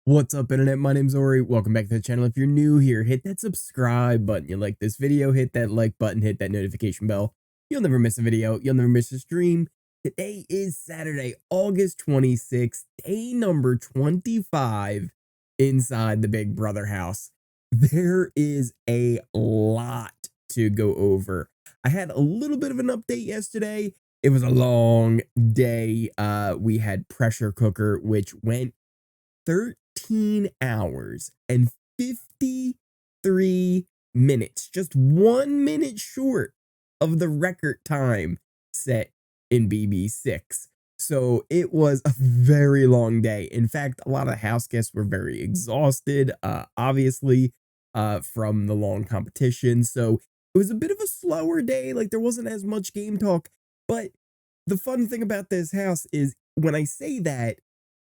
What's up, internet? My name's Ori. Welcome back to the channel. If you're new here, hit that subscribe button. You like this video, hit that like button, hit that notification bell. You'll never miss a video. You'll never miss a stream. Today is Saturday, August 26th, day number 25 inside the Big Brother house. There is a lot to go over. I had a little bit of an update yesterday. It was a long day. We had pressure cooker, which went 13 hours and 53 minutes, just 1 minute short of the record time set in BB6. So it was a very long day. In fact, a lot of house guests were very exhausted, obviously, from the long competition. So it was a bit of a slower day. Like, there wasn't as much game talk. But the fun thing about this house is when I say that,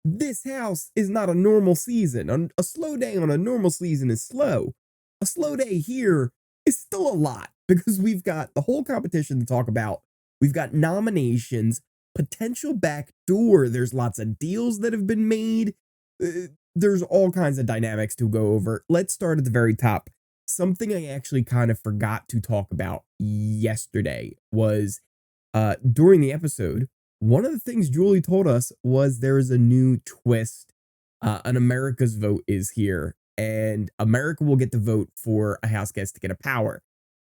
this house is not a normal season. A slow day on a normal season is slow. A slow day here is still a lot because we've got the whole competition to talk about. We've got nominations, potential backdoor. There's lots of deals that have been made. There's all kinds of dynamics to go over. Let's start at the very top. Something I actually kind of forgot to talk about yesterday was during the episode, one of the things Julie told us was there is a new twist. An America's vote is here, and America will get to vote for a house guest to get a power.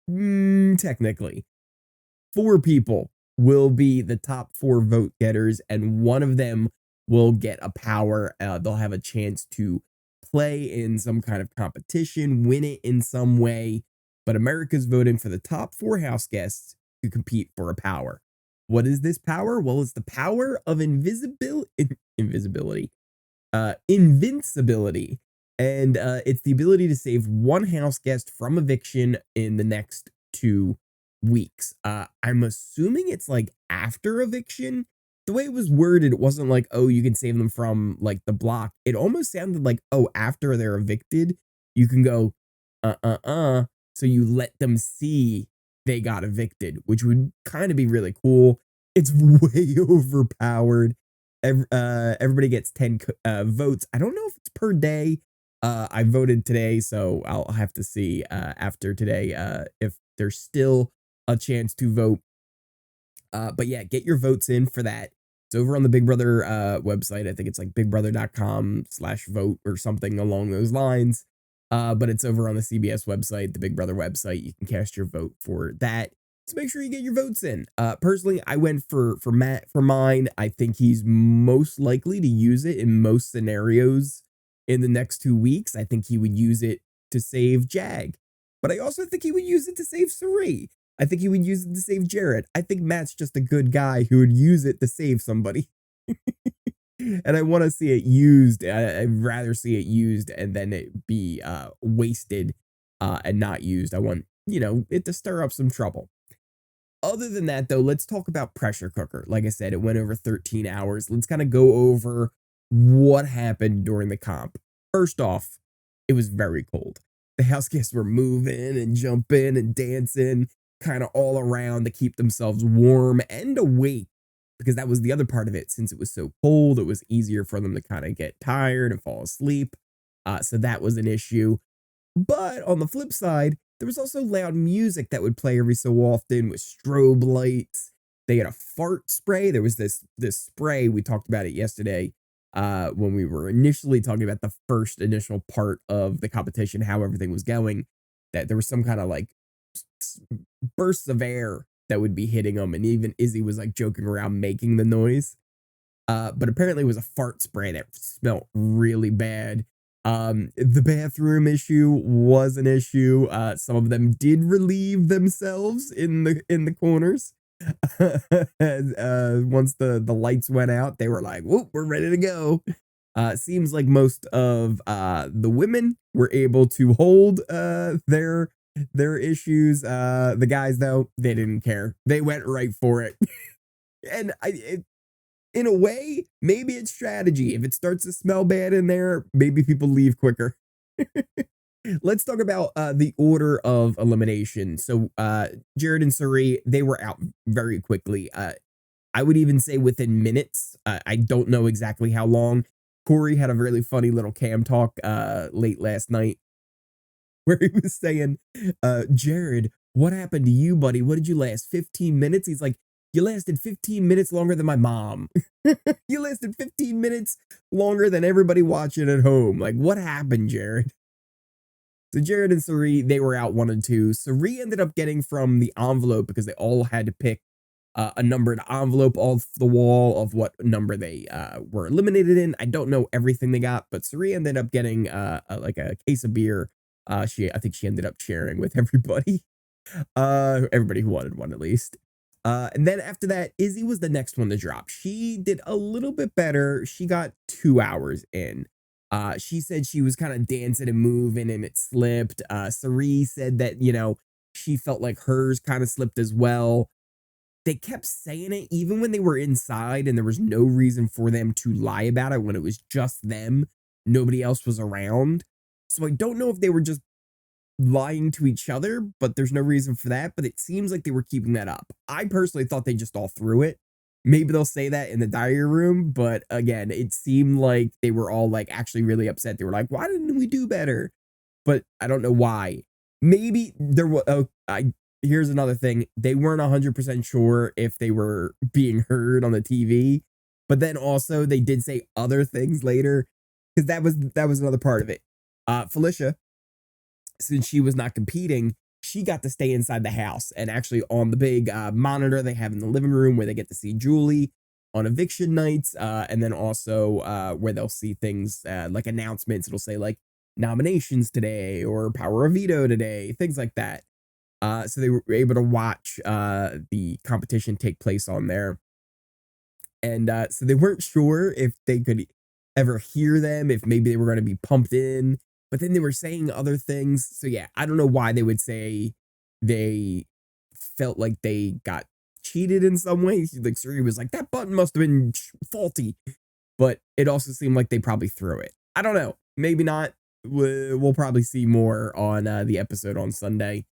Technically, 4 people will be the top 4 vote getters, and one of them will get a power. They'll have a chance to play in some kind of competition, win it in some way, but America's voting for the top 4 house guests to compete for a power. What is this power? Well, it's the power of invincibility, and it's the ability to save one house guest from eviction in the next 2 weeks. I'm assuming it's like after eviction. The way it was worded, it wasn't like, oh, you can save them from like the block. It almost sounded like, oh, after they're evicted, you can go, so you let them see they got evicted, which would kind of be really cool. It's way overpowered. Everybody gets 10 votes. I don't know if it's per day. I voted today, so I'll have to see after today if there's still a chance to vote. But yeah, get your votes in for that. It's over on the Big Brother website. I think it's like bigbrother.com/vote or something along those lines. But it's over on the CBS website, the Big Brother website. You can cast your vote for that. So make sure you get your votes in. Personally, I went for Matt for mine. I think he's most likely to use it in most scenarios in the next 2 weeks. I think he would use it to save Jag. But I also think he would use it to save Cirie. I think he would use it to save Jared. I think Matt's just a good guy who would use it to save somebody. And I want to see it used. I'd rather see it used and then it be wasted and not used. I want, it to stir up some trouble. Other than that, though, let's talk about pressure cooker. Like I said, it went over 13 hours. Let's kind of go over what happened during the comp. First off, it was very cold. The house guests were moving and jumping and dancing kind of all around to keep themselves warm and awake, because that was the other part of it. Since it was so cold, it was easier for them to kind of get tired and fall asleep. So that was an issue. But on the flip side, there was also loud music that would play every so often with strobe lights. They had a fart spray. There was this spray. We talked about it yesterday when we were initially talking about the first initial part of the competition, how everything was going, that there was some kind of like bursts of air that would be hitting them. And even Izzy was like joking around making the noise. But apparently it was a fart spray that smelled really bad. The bathroom issue was an issue. Some of them did relieve themselves in the corners. Once the lights went out, they were like, whoop, we're ready to go. Seems like most of the women were able to hold their issues. The guys, though, they didn't care. They went right for it. And in a way, maybe it's strategy. If it starts to smell bad in there, maybe people leave quicker. Let's talk about the order of elimination. So Jared and Cirie, they were out very quickly. I would even say within minutes. I don't know exactly how long. Cory had a really funny little cam talk late last night where he was saying, Jared, what happened to you, buddy? What did you last? 15 minutes? He's like, you lasted 15 minutes longer than my mom. You lasted 15 minutes longer than everybody watching at home. Like, what happened, Jared? So Jared and Cirie, they were out 1 and 2. Cirie ended up getting from the envelope because they all had to pick a numbered envelope off the wall of what number they were eliminated in. I don't know everything they got, but Cirie ended up getting like a case of beer. I think she ended up sharing with everybody. Everybody who wanted one at least. And then after that, Izzy was the next one to drop. She did a little bit better. She got 2 hours in. She said she was kind of dancing and moving and it slipped. Cirie said that, you know, she felt like hers kind of slipped as well. They kept saying it even when they were inside and there was no reason for them to lie about it when it was just them. Nobody else was around. So I don't know if they were just lying to each other, but there's no reason for that. But it seems like they were keeping that up. I personally thought they just all threw it. Maybe they'll say that in the diary room, but again, it seemed like they were all like actually really upset. They were like, why didn't we do better? But I don't know why. Maybe there was, here's another thing. They weren't 100% sure if they were being heard on the TV, but then also they did say other things later because that was another part of it. Felicia, since she was not competing, she got to stay inside the house and actually on the big monitor they have in the living room where they get to see Julie on eviction nights, and then also where they'll see things like announcements. It'll say like nominations today or power of veto today, things like that. So they were able to watch the competition take place on there. And so they weren't sure if they could ever hear them, if maybe they were going to be pumped in. But then they were saying other things. So yeah, I don't know why they would say they felt like they got cheated in some way. Like Cirie was like, that button must have been faulty. But it also seemed like they probably threw it. I don't know. Maybe not. We'll probably see more on the episode on Sunday.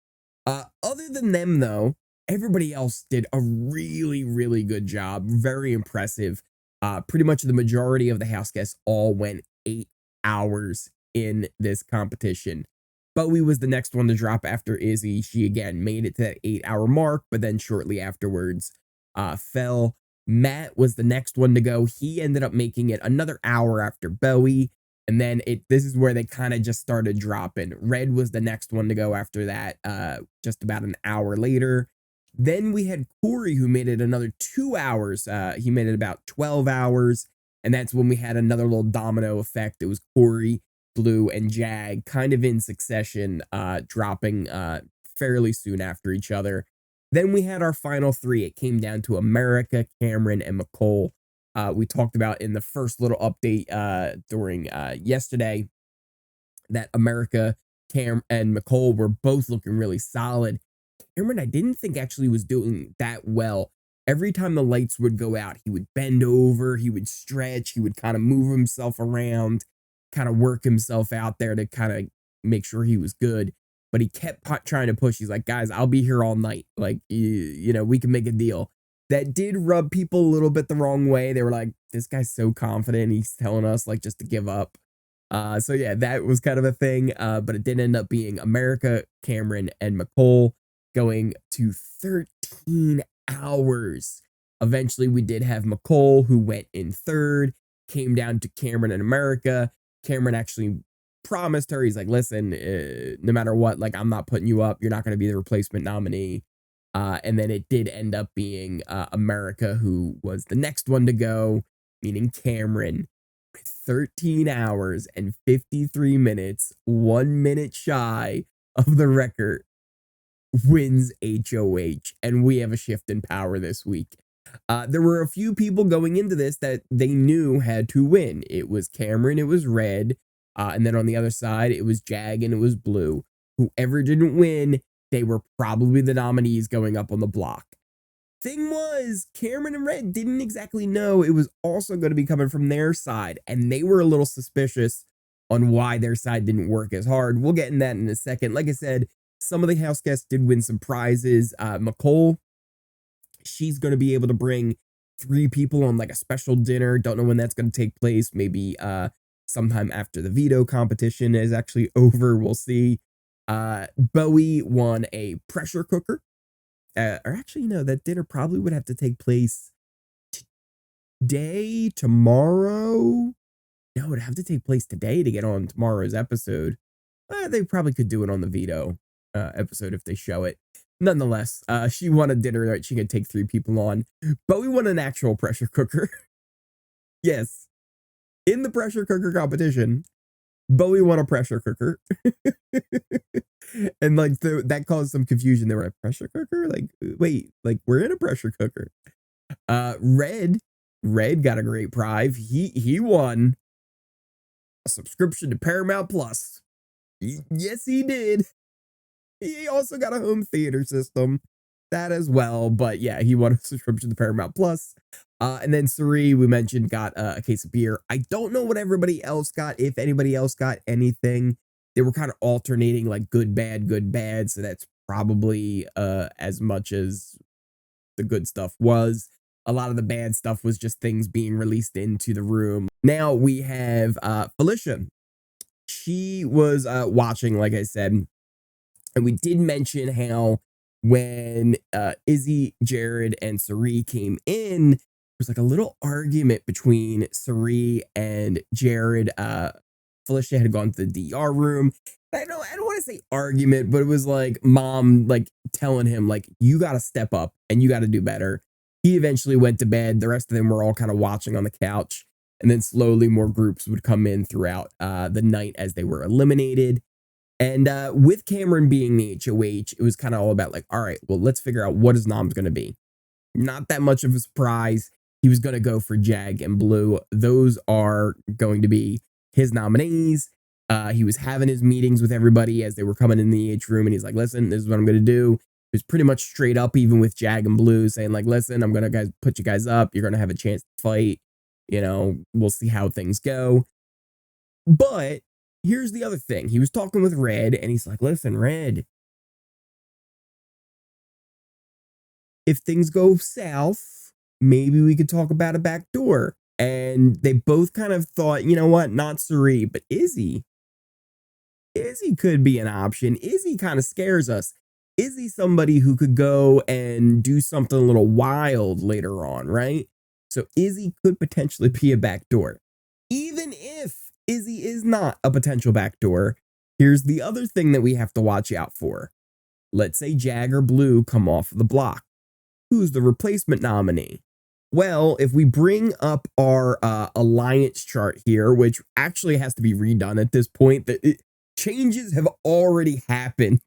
Other than them, though, everybody else did a really, really good job. Very impressive. Pretty much the majority of the house guests all went 8 hours in this competition. Bowie was the next one to drop after Izzy. She again made it to that 8-hour mark, but then shortly afterwards fell. Matt was the next one to go. He ended up making it another hour after Bowie. And then this is where they kind of just started dropping. Red was the next one to go after that, just about an hour later. Then we had Cory, who made it another 2 hours. He made it about 12 hours. And that's when we had another little domino effect. It was Cory, Blue, and Jag kind of in succession, dropping fairly soon after each other. Then we had our final 3. It came down to America, Cameron, and Mecole. We talked about in the first little update during yesterday that America, Cam, and Mecole were both looking really solid. Cameron, I didn't think actually was doing that well. Every time the lights would go out, he would bend over, he would stretch, he would kind of move himself around, kind of work himself out there to kind of make sure he was good. But he kept trying to push. He's like, guys, I'll be here all night. Like, you know, we can make a deal. That did rub people a little bit the wrong way. They were like, this guy's so confident. He's telling us like just to give up. So yeah, that was kind of a thing. But it did end up being America, Cameron, and Mecole going to 13 hours. Eventually, we did have Mecole, who went in third, came down to Cameron and America. Cameron actually promised her, he's like, listen, no matter what, like, I'm not putting you up. You're not going to be the replacement nominee. And then it did end up being America, who was the next one to go, meaning Cameron, with 13 hours and 53 minutes, 1 minute shy of the record, wins HOH. And we have a shift in power this week. There were a few people going into this that they knew had to win. It was Cameron, it was Red, and then on the other side, it was Jag and it was Blue. Whoever didn't win, they were probably the nominees going up on the block. Thing was, Cameron and Red didn't exactly know it was also going to be coming from their side, and they were a little suspicious on why their side didn't work as hard. We'll get in that in a second. Like I said, some of the house guests did win some prizes. Mecole, she's going to be able to bring 3 people on like a special dinner. Don't know when that's going to take place. Maybe sometime after the veto competition is actually over. We'll see. Bowie won a pressure cooker. Or actually, no, that dinner probably would have to take place today, tomorrow. No, it would have to take place today to get on tomorrow's episode. They probably could do it on the veto episode if they show it. Nonetheless, she won a dinner that she could take 3 people on. Bowie won an actual pressure cooker. Yes. In the pressure cooker competition, Bowie won a pressure cooker. And like that caused some confusion. They were like, pressure cooker? Like, wait, like we're in a pressure cooker. Red got a great prize. He won a subscription to Paramount Plus. Yes, he did. He also got a home theater system. That as well. But yeah, he won a subscription to Paramount Plus. And then Cirie, we mentioned, got a case of beer. I don't know what everybody else got, if anybody else got anything. They were kind of alternating like good, bad, good, bad. So that's probably as much as the good stuff was. A lot of the bad stuff was just things being released into the room. Now we have Felicia. She was watching, like I said, and we did mention how when Izzy, Jared, and Cirie came in, there was like a little argument between Cirie and Jared. Felicia had gone to the DR room. I don't want to say argument, but it was like mom like telling him like, you got to step up and you got to do better. He eventually went to bed. The rest of them were all kind of watching on the couch. And then slowly more groups would come in throughout the night as they were eliminated. And with Cameron being the HOH, it was kind of all about like, all right, well, let's figure out what his nom's going to be. Not that much of a surprise. He was going to go for Jag and Blue. Those are going to be his nominees. He was having his meetings with everybody as they were coming in the H room. And he's like, listen, this is what I'm going to do. It was pretty much straight up, even with Jag and Blue, saying like, listen, I'm going to put you guys up. You're going to have a chance to fight. You know, we'll see how things go. But here's the other thing. He was talking with Red, and he's like, listen, Red, if things go south, maybe we could talk about a back door. And they both kind of thought, you know what, not Cirie, but Izzy. Izzy could be an option. Izzy kind of scares us. Izzy somebody who could go and do something a little wild later on, right? So Izzy could potentially be a backdoor. Even if Izzy is not a potential backdoor, here's the other thing that we have to watch out for. Let's say Jag or Blue come off the block. Who's the replacement nominee? Well, if we bring up our alliance chart here, which actually has to be redone at this point, changes have already happened.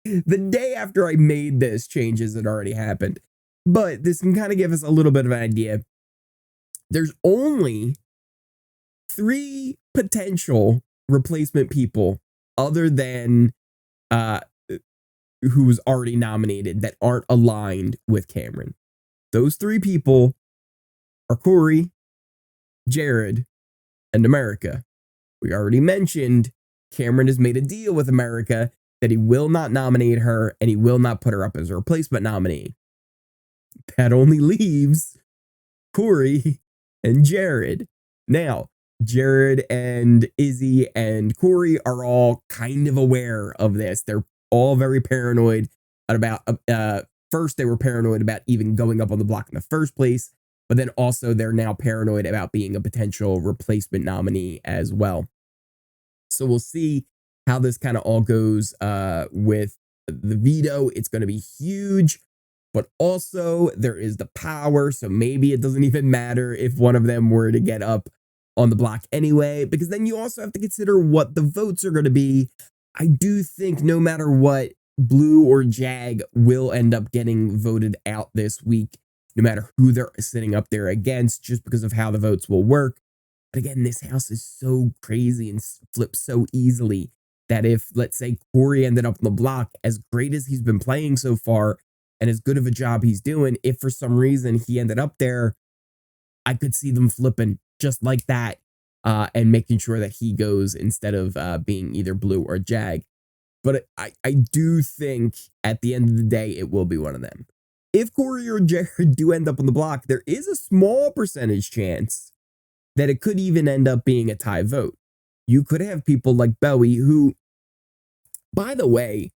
The day after I made this, changes had already happened. But this can kind of give us a little bit of an idea. There's only 3 potential replacement people other than who was already nominated that aren't aligned with Cameron. Those 3 people are Cory, Jared, and America. We already mentioned Cameron has made a deal with America that he will not nominate her and he will not put her up as a replacement nominee. That only leaves Cory and Jared. Now, Jared and Izzy and Cory are all kind of aware of this. They're all very paranoid about, first they were paranoid about even going up on the block in the first place, but then also they're now paranoid about being a potential replacement nominee as well. So we'll see how this kind of all goes with the veto. It's going to be huge, but also there is the power. So maybe it doesn't even matter if one of them were to get up on the block anyway, because then you also have to consider what the votes are going to be. I do think no matter what, Blue or Jag will end up getting voted out this week, no matter who they're sitting up there against, just because of how the votes will work. But again, this house is so crazy and flips so easily that if, let's say, Cory ended up on the block, as great as he's been playing so far and as good of a job he's doing, if for some reason he ended up there, I could see them flipping just like that and making sure that he goes instead of being either Blue or Jag. But I do think at the end of the day, it will be one of them. if Cory or Jared do end up on the block, there is a small percentage chance that it could even end up being a tie vote. You could have people like Bowie, who, by the way,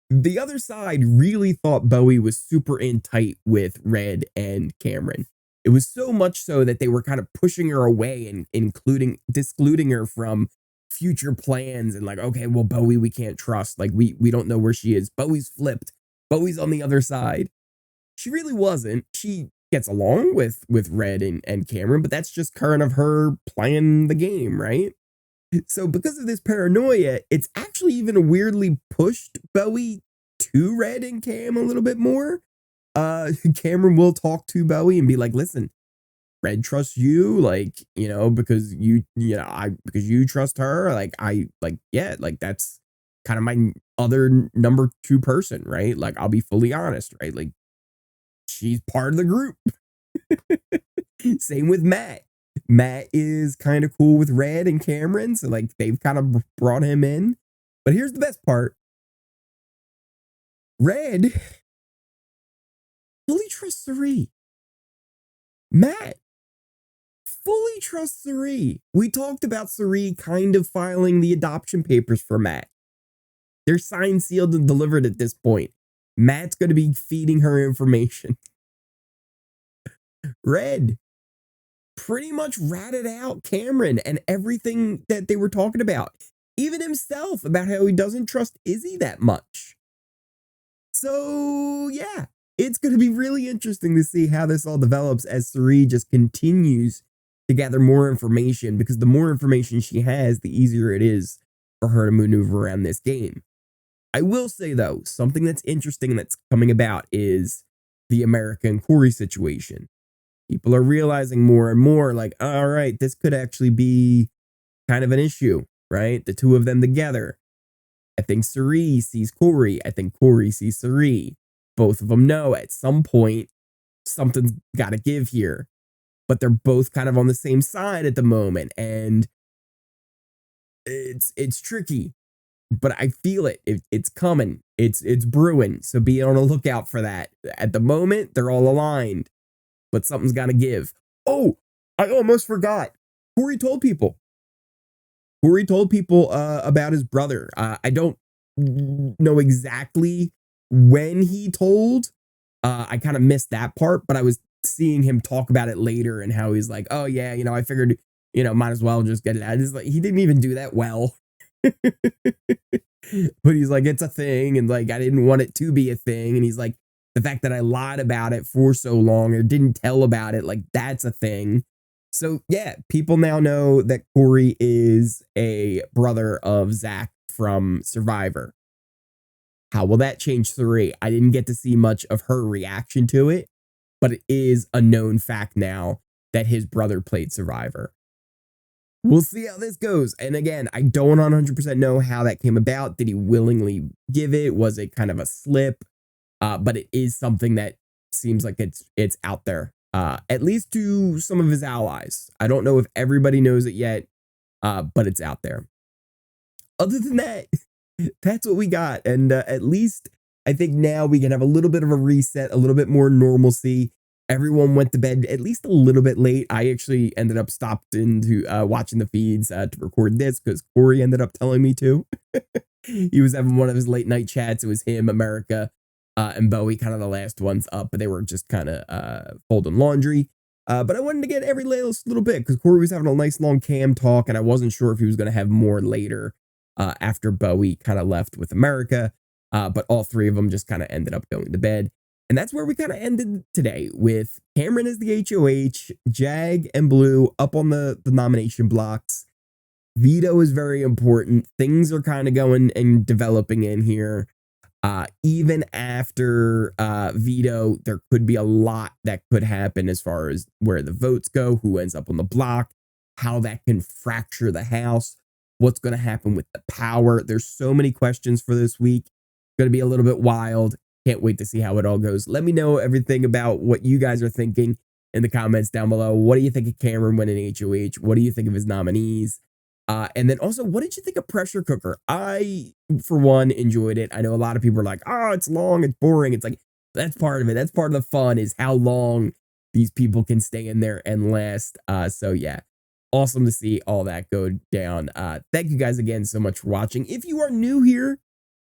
the other side really thought Bowie was super in tight with Red and Cameron. It was so much so that they were kind of pushing her away and discluding her from future plans and like, okay, well, Bowie, we can't trust. Like, we don't know where she is. Bowie's flipped. Bowie's on the other side. She really wasn't. She gets along with Red and Cameron, but that's just kind of her playing the game, right? So because of this paranoia, it's actually even weirdly pushed Bowie to Red and Cam a little bit more. Cameron will talk to Bowie and be like, listen, Red trusts you, like, because because you trust her. Like, that's kind of my other number 2 person, right? Like, I'll be fully honest, right? Like, she's part of the group. Same with Matt. Matt is kind of cool with Red and Cameron, so like they've kind of brought him in. But here's the best part. Red fully trusts Cirie. Matt fully trusts Cirie. We talked about Cirie kind of filing the adoption papers for Matt. They're signed, sealed, and delivered at this point. Matt's going to be feeding her information. Red pretty much ratted out Cameron and everything that they were talking about. Even himself, about how he doesn't trust Izzy that much. So, yeah, it's going to be really interesting to see how this all develops as Cirie just continues to gather more information, because the more information she has, the easier it is for her to maneuver around this game. I will say, though, something that's interesting that's coming about is the America and Cory situation. People are realizing more and more, like, all right, this could actually be kind of an issue, right? The two of them together. I think Cirie sees Cory. I think Cory sees Cirie. Both of them know at some point something's got to give here. But they're both kind of on the same side at the moment. And it's tricky. But I feel it. It's coming. It's brewing. So be on the lookout for that. At the moment, they're all aligned. But something's got to give. Oh, I almost forgot. Cory told people. Cory told people about his brother. I don't know exactly when he told. I kind of missed that part, but I was seeing him talk about it later and how he's like, oh, yeah, I figured, might as well just get it out. It's like, he didn't even do that well. But he's like, it's a thing. And like, I didn't want it to be a thing. And he's like, the fact that I lied about it for so long or didn't tell about it, like, that's a thing. So, yeah, people now know that Cory is a brother of Zach from Survivor. How will that change Cirie? I didn't get to see much of her reaction to it, but it is a known fact now that his brother played Survivor. We'll see how this goes. And again, I don't 100% know how that came about. Did he willingly give it? Was it kind of a slip? But it is something that seems like it's out there, at least to some of his allies. I don't know if everybody knows it yet, but it's out there. Other than that, that's what we got. And at least I think now we can have a little bit of a reset, a little bit more normalcy. Everyone went to bed at least a little bit late. I actually ended up stopped into watching the feeds to record this because Cory ended up telling me to. He was having one of his late night chats. It was him, America, and Bowie, kind of the last ones up, but they were just kind of folding laundry. But I wanted to get every little bit because Cory was having a nice long cam talk, and I wasn't sure if he was going to have more later after Bowie kind of left with America. But all three of them just kind of ended up going to bed. And that's where we kind of ended today, with Cameron as the HOH, Jag and Blue up on the nomination blocks. Veto is very important. Things are kind of going and developing in here. Even after veto, there could be a lot that could happen as far as where the votes go, who ends up on the block, how that can fracture the House, what's going to happen with the power. There's so many questions for this week. Going to be a little bit wild. Can't wait to see how it all goes. Let me know everything about what you guys are thinking in the comments down below. What do you think of Cameron winning HOH? What do you think of his nominees? And then also, what did you think of Pressure Cooker? I, for one, enjoyed it. I know a lot of people are like, oh, it's long, it's boring. It's like, That's part of it. That's part of the fun, is how long these people can stay in there and last. So yeah, awesome to see all that go down. Thank you guys again so much for watching. If you are new here,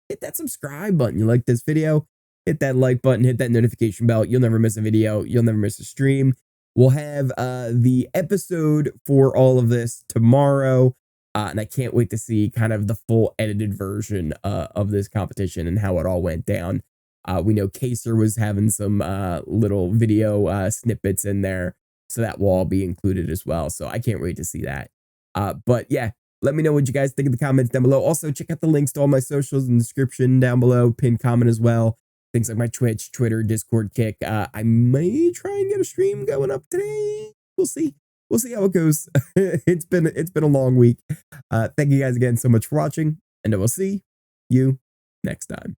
hit that subscribe button. You like this video, hit that like button, hit that notification bell. You'll never miss a video. You'll never miss a stream. We'll have the episode for all of this tomorrow. And I can't wait to see kind of the full edited version of this competition and how it all went down. We know Kaser was having some little video snippets in there, so that will all be included as well. So I can't wait to see that. But yeah, let me know what you guys think in the comments down below. Also, check out the links to all my socials in the description down below, pinned comment as well. Things like my Twitch, Twitter, Discord, Kick. I may try and get a stream going up today. We'll see. We'll see how it goes. It's been a long week. Thank you guys again so much for watching, and I will see you next time.